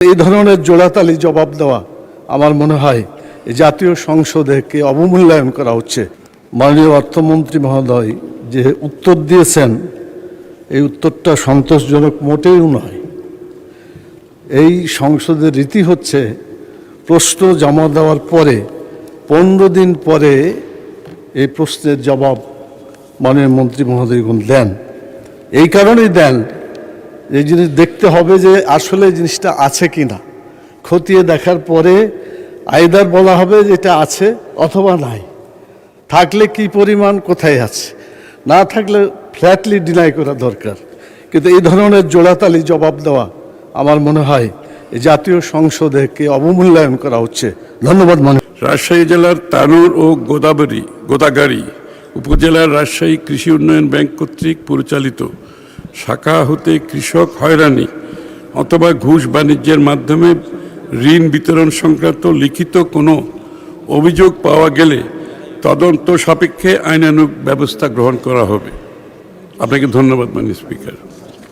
এই ধরনের জোড়াতালি জবাব দেওয়া আমার মনে হয় জাতীয় সংসদকে অবমূল্যায়ন করা হচ্ছে। মাননীয় অর্থমন্ত্রী মহোদয় যে উত্তর দিয়েছেন এই উত্তরটা সন্তোষজনক মোটেও নয়। এই সংসদের রীতি হচ্ছে প্রশ্ন জমা দেওয়ার পরে 15 দিন পরে এই প্রশ্নের জবাব মাননীয় মন্ত্রী মহোদয়গণ দেন। এই কারণেই দেন এই জিনিস দেখতে হবে যে আসলে জিনিসটা আছে কি না, খতিয়ে দেখার পরে আইদার বলা হবে যে এটা আছে অথবা নাই, থাকলে কি পরিমাণ কোথায় আছে, না থাকলে ফ্ল্যাটলি ডিনাই করা দরকার। কিন্তু এই ধরনের জোড়াতালি জবাব দেওয়া আমার মনে হয় জাতীয় সংসদকে অবমূল্যায়ন করা হচ্ছে। ধন্যবাদ। রাজশাহী জেলার তানোর ও গোদাগাড়ি উপজেলার রাজশাহী কৃষি উন্নয়ন ব্যাংক কর্তৃক পরিচালিত শাখা হতে কৃষক হয়রানি অথবা ঘুষ বাণিজ্যের মাধ্যমে ঋণ বিতরণ সংক্রান্ত লিখিত কোনো অভিযোগ পাওয়া গেলে তদন্ত সাপেক্ষে আইনানুগ ব্যবস্থা গ্রহণ করা হবে। আপনাকে ধন্যবাদ মাননীয় স্পিকার।